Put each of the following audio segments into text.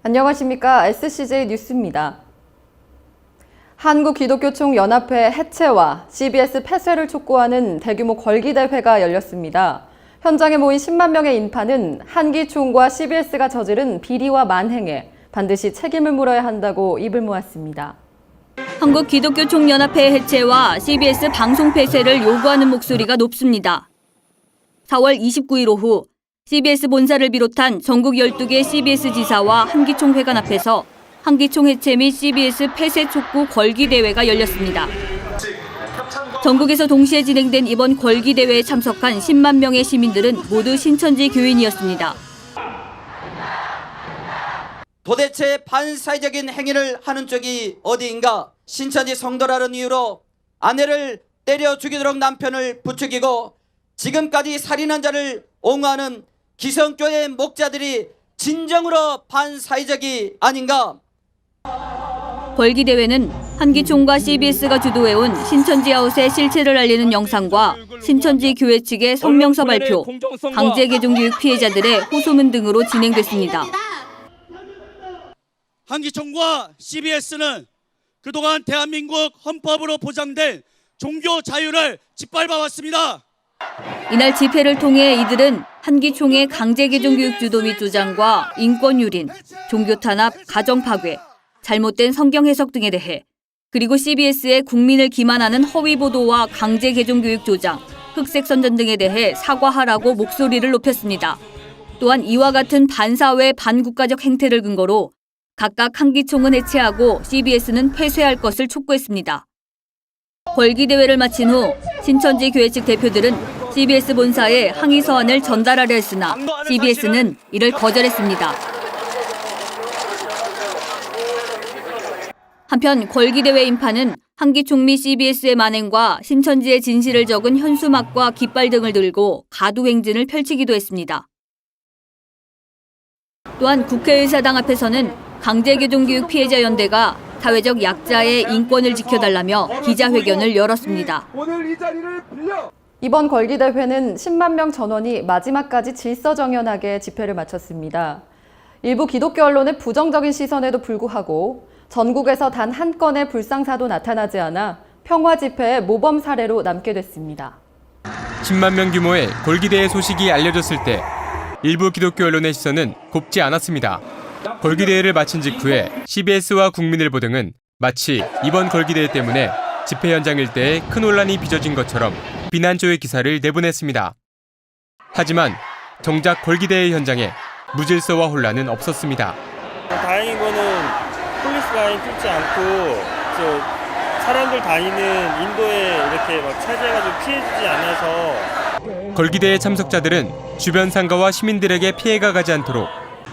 안녕하십니까. SCJ 뉴스입니다. 한국기독교총연합회 해체와 CBS 폐쇄를 촉구하는 대규모 걸기대회가 열렸습니다. 현장에 모인 10만 명의 인파는 한기총과 CBS가 저지른 비리와 만행에 반드시 책임을 물어야 한다고 입을 모았습니다. 한국기독교총연합회 해체와 CBS 방송 폐쇄를 요구하는 목소리가 높습니다. 4월 29일 오후 CBS 본사를 비롯한 전국 12개 CBS 지사와 한기총 회관 앞에서 한기총 해체 및 CBS 폐쇄 촉구 걸기대회가 열렸습니다. 전국에서 동시에 진행된 이번 걸기대회에 참석한 10만 명의 시민들은 모두 신천지 교인이었습니다. 도대체 반사회적인 행위를 하는 쪽이 어디인가? 신천지 성도라는 이유로 아내를 때려 죽이도록 남편을 부추기고 지금까지 살인한 자를 옹호하는 기성교회 목자들이 진정으로 반사회적이 아닌가? 걸기대회는 한기총과 CBS가 주도해온 신천지아웃의 실체를 알리는 영상과 신천지 교회 측의 성명서 발표, 강제 개종교육 피해자들의 호소문 등으로 진행됐습니다. 한기총과 CBS는 그동안 대한민국 헌법으로 보장된 종교 자유를 짓밟아왔습니다. 이날 집회를 통해 이들은 한기총의 강제 개종교육 주도 및 주장과 인권 유린, 종교 탄압, 가정 파괴, 잘못된 성경 해석 등에 대해 그리고 CBS의 국민을 기만하는 허위 보도와 강제 개종교육 조장, 흑색 선전 등에 대해 사과하라고 목소리를 높였습니다. 또한 이와 같은 반사회 반국가적 행태를 근거로 각각 한기총은 해체하고 CBS는 폐쇄할 것을 촉구했습니다. 걸기대회를 마친 후 신천지 교회 측 대표들은 CBS 본사에 항의 서한을 전달하려 했으나 CBS는 이를 거절했습니다. 한편 걸기대회 인파는 한기총 및 CBS의 만행과 신천지의 진실을 적은 현수막과 깃발 등을 들고 가두행진을 펼치기도 했습니다. 또한 국회의사당 앞에서는 강제개종교육 피해자연대가 사회적 약자의 인권을 지켜달라며 기자회견을 열었습니다. 이번 걸기대회는 10만 명 전원이 마지막까지 질서정연하게 집회를 마쳤습니다. 일부 기독교 언론의 부정적인 시선에도 불구하고 전국에서 단 한 건의 불상사도 나타나지 않아 평화 집회의 모범 사례로 남게 됐습니다. 10만 명 규모의 걸기대회 소식이 알려졌을 때 일부 기독교 언론의 시선은 곱지 않았습니다. 걸기대회를 마친 직후에 CBS와 국민일보 등은 마치 이번 걸기대회 때문에 집회 현장 일대에 큰 혼란이 빚어진 것처럼 비난조의 기사를 내보냈습니다. 하지만 정작 걸기대회 현장에 무질서와 혼란은 없었습니다. 다행인 거는 폴리스 라인 뚫지 않고 사람들 다니는 인도에 이렇게 막 차지해가지고 피해주지 않아서. 걸기대회 참석자들은 주변 상가와 시민들에게 피해가 가지 않도록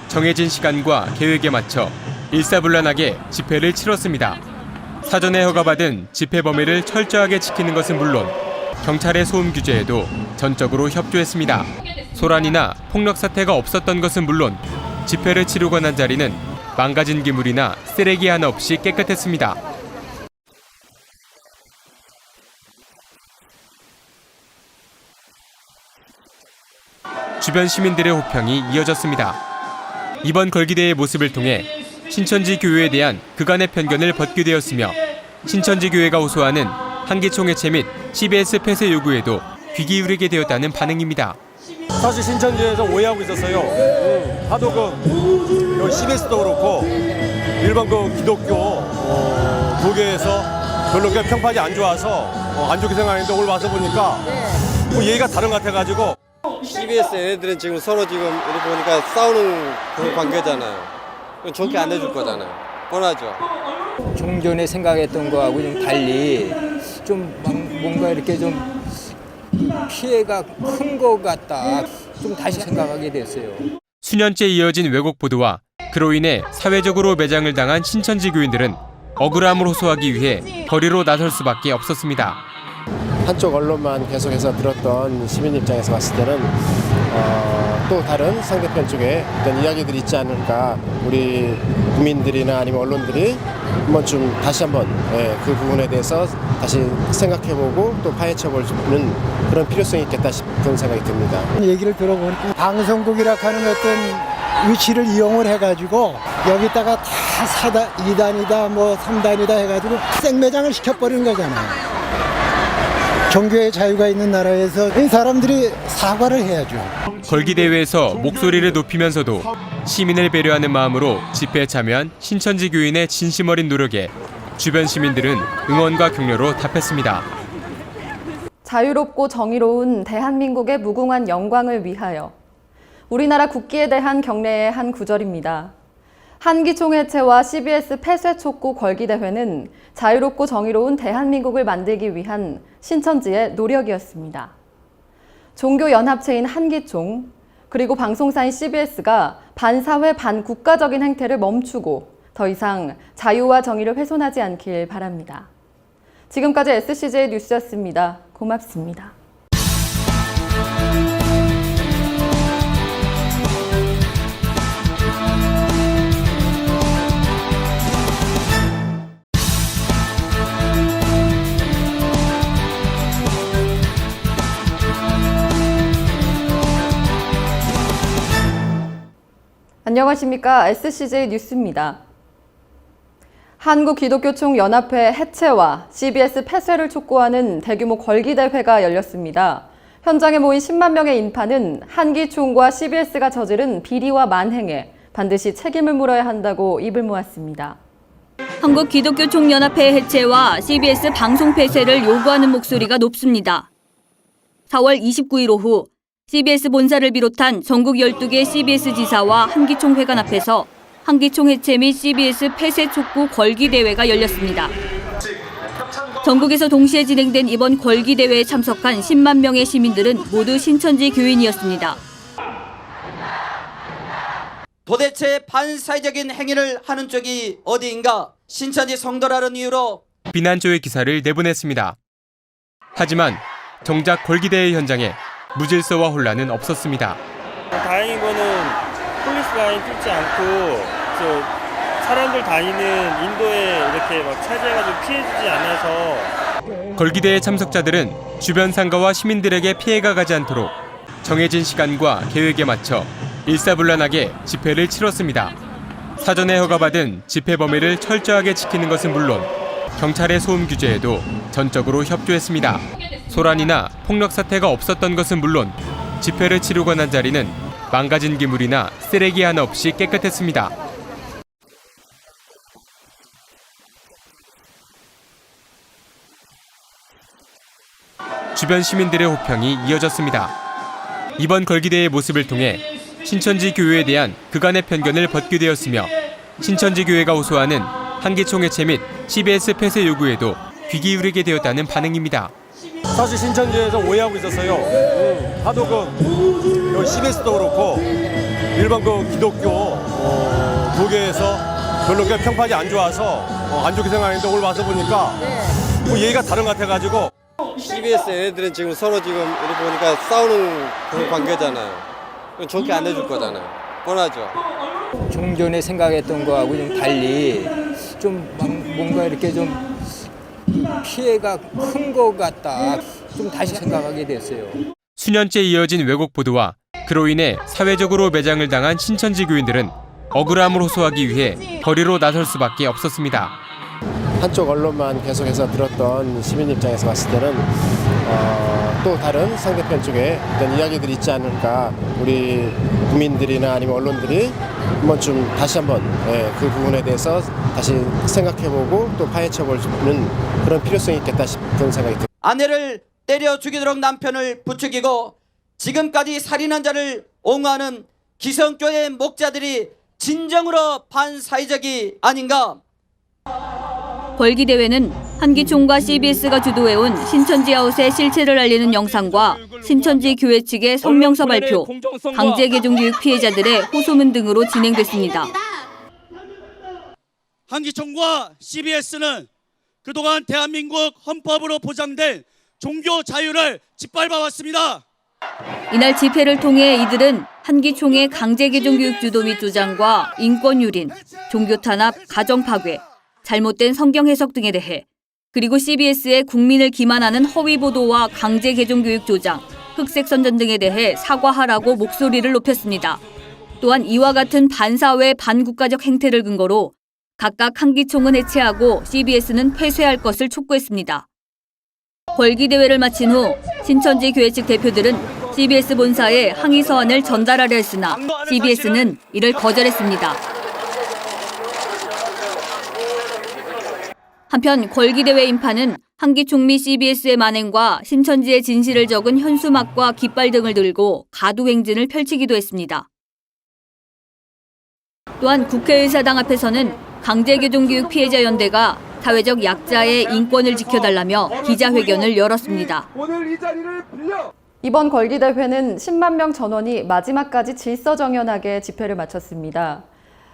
정해진 시간과 계획에 맞춰 일사불란하게 집회를 치렀습니다. 사전에 허가받은 집회 범위를 철저하게 지키는 것은 물론 경찰의 소음 규제에도 전적으로 협조했습니다. 소란이나 폭력 사태가 없었던 것은 물론 집회를 치르고 난 자리는 망가진 기물이나 쓰레기 하나 없이 깨끗했습니다. 주변 시민들의 호평이 이어졌습니다. 이번 걸기대회의 모습을 통해 신천지 교회에 대한 그간의 편견을 벗게 되었으며 신천지 교회가 호소하는 한기총 해체 및 CBS 폐쇄 요구에도 귀 기울이게 되었다는 반응입니다. 사실 신천지에서 오해하고 있었어요. 하도 CBS도 그렇고 일반 기독교 교계에서 별로 평판이 안 좋아서 안 좋게 생각했는데 오늘 와서 보니까 얘기가 다른 것 같아가지고. CBS 얘네들은 지금 서로 지금 이렇게 보니까 싸우는 그런 관계잖아요. 좋게 안 해줄 거잖아요. 뻔하죠. 종전에 생각했던 거하고 좀 달리 좀 뭔가 이렇게 좀 피해가 큰 것 같다. 좀 다시 생각하게 됐어요. 수년째 이어진 왜곡 보도와 그로 인해 사회적으로 매장을 당한 신천지 교인들은 억울함을 호소하기 위해 거리로 나설 수밖에 없었습니다. 한쪽 언론만 계속해서 들었던 시민 입장에서 봤을 때는 또 다른 상대편 쪽에 어떤 이야기들이 있지 않을까, 우리 국민들이나 아니면 언론들이 다시 한번 그 부분에 대해서 다시 생각해보고 또 파헤쳐볼 수 있는 그런 필요성이 있겠다 싶은 생각이 듭니다. 얘기를 들어보니까 방송국이라 하는 어떤 위치를 이용을 해가지고 여기다가 다 2단이다 뭐 3단이다 해가지고 생매장을 시켜버리는 거잖아요. 종교의 자유가 있는 나라에서 이 사람들이 사과를 해야죠. 걸기대회에서 목소리를 높이면서도 시민을 배려하는 마음으로 집회에 참여한 신천지 교인의 진심 어린 노력에 주변 시민들은 응원과 격려로 답했습니다. 자유롭고 정의로운 대한민국의 무궁한 영광을 위하여. 우리나라 국기에 대한 경례의 한 구절입니다. 한기총 해체와 CBS 폐쇄 촉구 걸기대회는 자유롭고 정의로운 대한민국을 만들기 위한 신천지의 노력이었습니다. 종교연합체인 한기총, 그리고 방송사인 CBS가 반사회 반국가적인 행태를 멈추고 더 이상 자유와 정의를 훼손하지 않길 바랍니다. 지금까지 SCJ 뉴스였습니다. 고맙습니다. 안녕하십니까. SCJ 뉴스입니다. 한국기독교총연합회 해체와 CBS 폐쇄를 촉구하는 대규모 걸기대회가 열렸습니다. 현장에 모인 10만 명의 인파는 한기총과 CBS가 저지른 비리와 만행에 반드시 책임을 물어야 한다고 입을 모았습니다. 한국기독교총연합회 해체와 CBS 방송 폐쇄를 요구하는 목소리가 높습니다. 4월 29일 오후 CBS 본사를 비롯한 전국 12개 CBS 지사와 한기총 회관 앞에서 한기총 해체 및 CBS 폐쇄 촉구 걸기대회가 열렸습니다. 전국에서 동시에 진행된 이번 걸기대회에 참석한 10만 명의 시민들은 모두 신천지 교인이었습니다. 도대체 반사회적인 행위를 하는 쪽이 어디인가? 신천지 성도라는 이유로 비난조의 기사를 내보냈습니다. 하지만 정작 걸기대회 현장에 무질서와 혼란은 없었습니다. 다행인 거는 폴리스 라인 뚫지 않고 사람들 다니는 인도에 이렇게 막 차지해가지고 피해주지 않아서. 걸기대회 참석자들은 주변 상가와 시민들에게 피해가 가지 않도록 정해진 시간과 계획에 맞춰 일사불란하게 집회를 치렀습니다. 사전에 허가받은 집회 범위를 철저하게 지키는 것은 물론 경찰의 소음 규제에도 전적으로 협조했습니다. 소란이나 폭력 사태가 없었던 것은 물론 집회를 치르고 난 자리는 망가진 기물이나 쓰레기 하나 없이 깨끗했습니다. 주변 시민들의 호평이 이어졌습니다. 이번 걸기대의 모습을 통해 신천지 교회에 대한 그간의 편견을 벗기되었으며 신천지 교회가 호소하는 한기총 해체 및 CBS 폐쇄 요구에도 귀 기울이게 되었다는 반응입니다. 사실 신천지에서 오해하고 있었어요. 하도 그 CBS도 그렇고 일반 그 기독교 도계에서 별로 평판이 안 좋아서 안 좋게 생각했는데 오늘 와서 보니까 뭐 얘기가 다른 것 같아가지고. CBS 얘네들은 지금 서로 지금 이렇게 보니까 싸우는 그런 관계잖아요. 그건 좋게 안 해줄 거잖아요. 뻔하죠. 종전에 생각했던 거하고 좀 달리 좀 뭔가 이렇게 좀 피해가 큰 것 같다. 좀 다시 생각하게 됐어요. 수년째 이어진 왜곡 보도와 그로 인해 사회적으로 매장을 당한 신천지 교인들은 억울함을 호소하기 위해 거리로 나설 수밖에 없었습니다. 한쪽 언론만 계속해서 들었던 시민 입장에서 봤을 때는 또 다른 상대편 쪽에 어떤 이야기들이 있지 않을까, 우리 국민들이나 아니면 언론들이 한번쯤 다시 한번 그 부분에 대해서 다시 생각해보고 또 파헤쳐보는 그런 필요성이 있겠다 싶은 생각이 듭니다. 아내를 때려 죽이도록 남편을 부추기고 지금까지 살인한 자를 옹호하는 기성교회 목자들이 진정으로 반사회적이 아닌가? 걸기대회는 한기총과 CBS가 주도해온 신천지 아웃의 실체를 알리는 영상과 신천지 교회 측의 성명서 발표, 강제 개종 교육 피해자들의 호소문 등으로 진행됐습니다. 한기총과 CBS는 그동안 대한민국 헌법으로 보장된 종교 자유를 짓밟아왔습니다. 이날 집회를 통해 이들은 한기총의 강제 개종 교육 주도 및 주장과 인권 유린, 종교 탄압, 가정 파괴, 잘못된 성경 해석 등에 대해, 그리고 CBS의 국민을 기만하는 허위 보도와 강제 개종 교육 조장, 흑색 선전 등에 대해 사과하라고 목소리를 높였습니다. 또한 이와 같은 반사회 반국가적 행태를 근거로 각각 한기총은 해체하고 CBS는 폐쇄할 것을 촉구했습니다. 걸기대회를 마친 후 신천지 교회 측 대표들은 CBS 본사에 항의 서한을 전달하려 했으나 CBS는 이를 거절했습니다. 한편 걸기대회 인파는 한기총 및 CBS의 만행과 신천지의 진실을 적은 현수막과 깃발 등을 들고 가두행진을 펼치기도 했습니다. 또한 국회의사당 앞에서는 강제개종교육 피해자 연대가 사회적 약자의 인권을 지켜달라며 기자회견을 열었습니다. 이번 걸기대회는 10만 명 전원이 마지막까지 질서정연하게 집회를 마쳤습니다.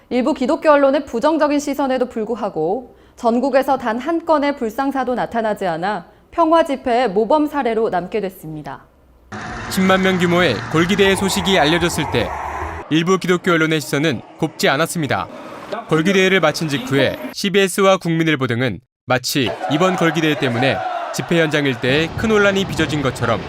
일부 기독교 언론의 부정적인 시선에도 불구하고 전국에서 단 한 건의 불상사도 나타나지 않아 평화 집회의 모범 사례로 남게 됐습니다. 10만 명 규모의 걸기대회 소식이 알려졌을 때 일부 기독교 언론의 시선은 곱지 않았습니다. 걸기대회를 마친 직후에 CBS와 국민일보 등은 마치 이번 걸기대회 때문에 집회 현장 일대에 큰 혼란이 빚어진 것처럼